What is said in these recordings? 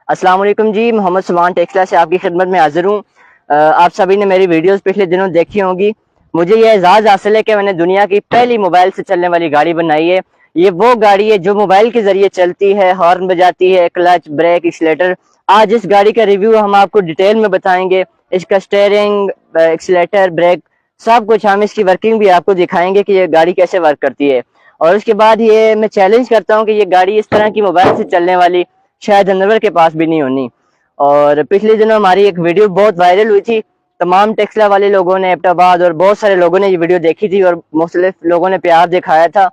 अस्सलाम वालेकुम जी, मोहम्मद सुभान टेक्सला से आपकी खिदमत में हाजिर हूँ। आप सभी ने मेरी वीडियोस पिछले दिनों देखी होंगी। मुझे यह एजाज़ हासिल है कि मैंने दुनिया की पहली मोबाइल से चलने वाली गाड़ी बनाई है। ये वो गाड़ी है जो मोबाइल के जरिए चलती है, हॉर्न बजाती है, क्लच, ब्रेक, एक्सीलेटर। आज इस गाड़ी का रिव्यू हम आपको डिटेल में बताएंगे। इसका स्टीयरिंग, एक्सीलेटर, ब्रेक, सब कुछ हम इसकी वर्किंग भी आपको दिखाएंगे कि ये गाड़ी कैसे वर्क करती है। और उसके बाद ये मैं चैलेंज करता हूँ कि ये गाड़ी इस तरह की मोबाइल से चलने वाली शायद जानवर के पास भी नहीं होनी। और पिछले दिनों हमारी एक वीडियो बहुत वायरल हुई थी। तमाम टेक्सला वाले लोगों ने, एबटाबाद और बहुत सारे लोगों ने ये वीडियो देखी थी और मुख्तलिफ लोगों ने प्यार दिखाया था।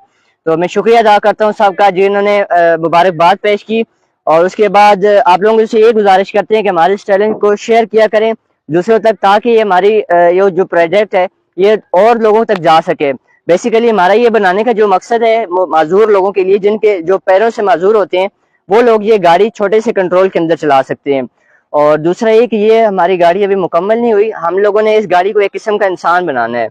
तो मैं शुक्रिया अदा करता हूँ सबका जिन्होंने मुबारकबाद पेश की। और उसके बाद आप लोगों से ये गुजारिश करते हैं कि हमारे इस चैलेंज को शेयर किया करें दूसरों तक, ताकि ये हमारी ये जो प्रोजेक्ट है ये और लोगों तक जा सके। बेसिकली हमारा ये बनाने का जो मकसद है वो माजूर लोगों के लिए, जिनके जो पैरों से माजूर होते हैं, वो लोग ये गाड़ी छोटे से कंट्रोल के अंदर चला सकते हैं। और दूसरा ये कि ये हमारी गाड़ी अभी मुकम्मल नहीं हुई, हम लोगों ने इस गाड़ी को एक किस्म का इंसान बनाना है।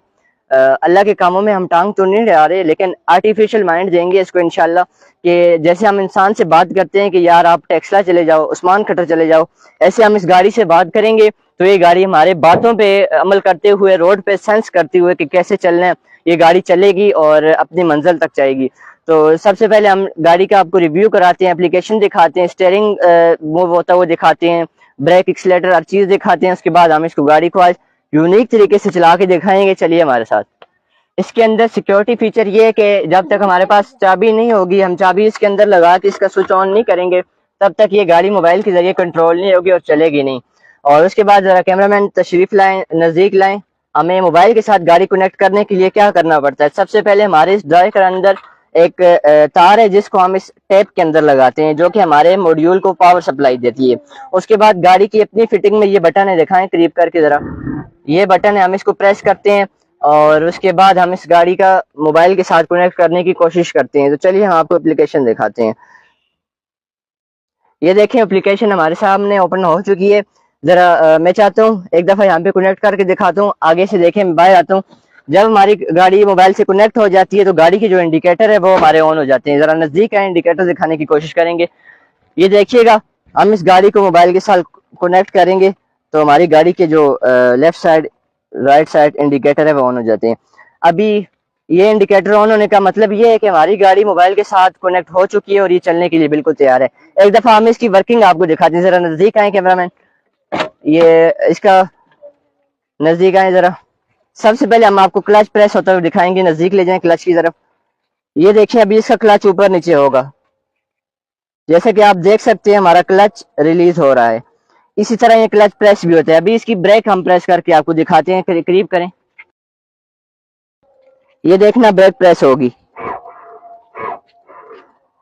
अल्लाह के कामों में हम टांग तो नहीं लगा रहे, लेकिन आर्टिफिशियल माइंड देंगे इसको इंशाल्लाह। कि जैसे हम इंसान से बात करते हैं कि यार आप टेक्सला चले जाओ, उस्मान खटर चले जाओ, ऐसे हम इस गाड़ी से बात करेंगे तो ये गाड़ी हमारे बातों पे अमल करते हुए, रोड पे सेंस करते हुए कि कैसे चलना है, ये गाड़ी चलेगी और अपनी मंजिल तक जाएगी। तो सबसे पहले हम गाड़ी का आपको रिव्यू कराते हैं, एप्लीकेशन दिखाते हैं, स्टीयरिंग मूव होता है वो दिखाते हैं, ब्रेक, एक्सीलेटर, हर चीज दिखाते हैं। उसके बाद हम इसको गाड़ी को आज यूनिक तरीके से चला के दिखाएंगे। चलिए हमारे साथ। इसके अंदर सिक्योरिटी फीचर ये है कि जब तक हमारे पास चाबी नहीं होगी, हम चाबी इसके अंदर लगा के इसका स्विच ऑन नहीं करेंगे, तब तक ये गाड़ी मोबाइल के जरिए कंट्रोल नहीं होगी और चलेगी नहीं। और उसके बाद जरा कैमरामैन तशरीफ लाएं, नजदीक लाएं। हमें मोबाइल के साथ गाड़ी कनेक्ट करने के लिए क्या करना पड़ता है? सबसे पहले हमारे इस ड्राइव के अंदर एक तार है जिसको हम इस टेप के अंदर लगाते हैं, जो कि हमारे मॉड्यूल को पावर सप्लाई देती है। उसके बाद गाड़ी की अपनी फिटिंग में ये बटन है, दिखाएं करीब करके जरा। ये बटन है, हम इसको प्रेस करते हैं और उसके बाद हम इस गाड़ी का मोबाइल के साथ कनेक्ट करने की कोशिश करते हैं। तो चलिए हम आपको एप्लीकेशन दिखाते हैं। ये देखें, एप्लीकेशन हमारे सामने ओपन हो चुकी है। जरा मैं चाहता हूँ एक दफा यहाँ पे कनेक्ट करके दिखाता हूँ। आगे से देखें, मैं बाहर आता हूँ। जब हमारी गाड़ी मोबाइल से कनेक्ट हो जाती है तो गाड़ी के जो इंडिकेटर है वो हमारे ऑन हो जाते हैं। जरा नजदीक आए, इंडिकेटर दिखाने की कोशिश करेंगे। ये देखिएगा, हम इस गाड़ी को मोबाइल के साथ कनेक्ट करेंगे तो हमारी गाड़ी के जो left side, right side indicator है वो ऑन हो जाते हैं। अभी ये इंडिकेटर ऑन होने का मतलब ये है कि हमारी गाड़ी मोबाइल के साथ कनेक्ट हो चुकी है और ये चलने के लिए बिल्कुल तैयार है। एक दफा हम इसकी वर्किंग आपको दिखाते हैं। जरा नजदीक आए कैमरामैन, ये इसका नजदीक आए जरा। सबसे पहले हम आपको क्लच प्रेस होता हुआ दिखाएंगे। नजदीक ले जाएं क्लच की तरफ। ये देखिए, अभी इसका क्लच ऊपर नीचे होगा। जैसे कि आप देख सकते हैं हमारा क्लच रिलीज हो रहा है। इसी तरह ये क्लच प्रेस भी होता है। अभी इसकी ब्रेक हम प्रेस करके आपको दिखाते हैं, करीब करें। ये देखना, ब्रेक प्रेस होगी।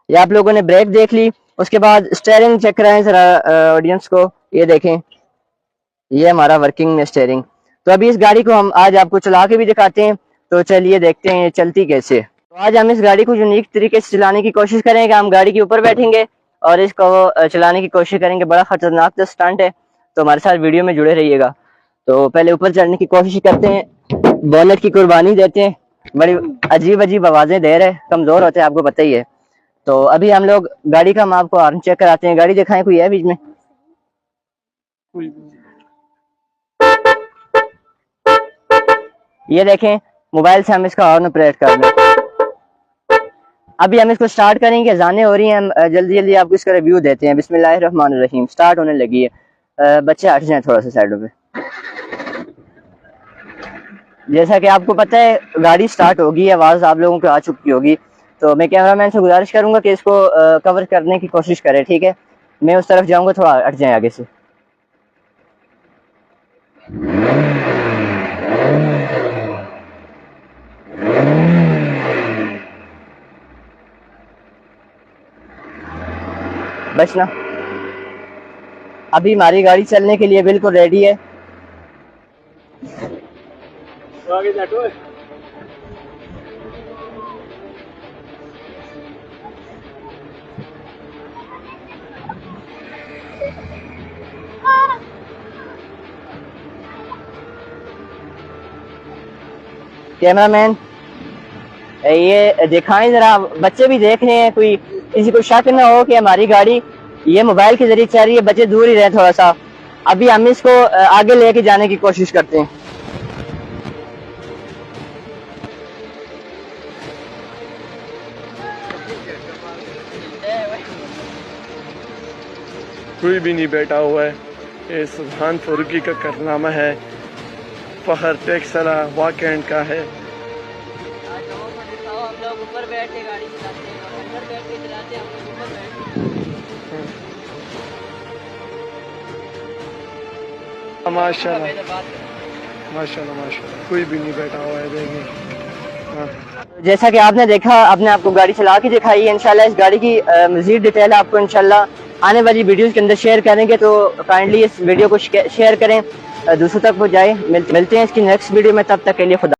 ये आप लोगों ने ब्रेक देख ली। उसके बाद स्टीयरिंग चेक कराएं जरा ऑडियंस को। ये देखें, ये हमारा वर्किंग में स्टीयरिंग। तो अभी इस गाड़ी को हम आज आपको चला के भी दिखाते हैं। तो चलिए देखते हैं ये चलती कैसे। तो आज हम इस गाड़ी को यूनिक तरीके से चलाने की कोशिश करेंगे। हम गाड़ी के ऊपर बैठेंगे और इसको चलाने की कोशिश करेंगे। बड़ा खतरनाक स्टंट है, तो हमारे साथ वीडियो में जुड़े रहिएगा। तो पहले ऊपर चढ़ने की कोशिश करते हैं, बोनट की कुर्बानी देते हैं। बड़ी अजीब अजीब आवाजें दे रहे, कमजोर होते हैं, आपको पता ही है। तो अभी हम लोग गाड़ी का, हम आपको हॉर्न चेक कराते हैं। गाड़ी दिखाएं, कोई है बीच में? ये देखें, मोबाइल से हम इसका हॉर्न ऑपरेट कर रहे हैं। अभी हम इसको स्टार्ट करेंगे, अज़ानें हो रही हैं, हम जल्दी जल्दी आपको इसका रिव्यू देते हैं। बिस्मिल्लाहिर्रहमानिर्रहीम। स्टार्ट होने लगी है। बच्चे हट जाएं थोड़ा सा साइडों पे। जैसा कि आपको पता है गाड़ी स्टार्ट होगी, आवाज आप लोगों को आ चुकी होगी। तो मैं कैमरामैन से गुजारिश करूंगा कि इसको कवर करने की कोशिश करें, ठीक है? मैं उस तरफ जाऊंगा, थोड़ा हट जाए आगे से। बस ना, अभी हमारी गाड़ी चलने के लिए बिल्कुल रेडी है। कैमरामैन ये दिखाएं जरा, बच्चे भी देख रहे हैं, कोई किसी को शक ना हो कि हमारी गाड़ी ये मोबाइल के जरिए चल रही है, बच्चे दूर ही रहे थोड़ा सा। अभी हम इसको आगे लेके जाने की कोशिश करते हैं। कोई भी नहीं बैठा हुआ है। ये सुभान फरूकी का कारनामा है। फखर टेक्सला वाकैंड का है। माशाल्लाह माशाल्लाह माशाल्लाह, कोई भी नहीं बैठा हुआ है। देखिए हाँ। जैसा कि आपने देखा, आपने आपको गाड़ी चला के दिखाई है। इंशाल्लाह इस गाड़ी की मजीद डिटेल आपको इंशाल्लाह आने वाली वीडियोस के अंदर शेयर करेंगे, तो काइंडली इस वीडियो को शेयर करें, दूसरों तक पहुंचाएं। मिलते हैं इसकी नेक्स्ट वीडियो में, तब तक के लिए खुदा।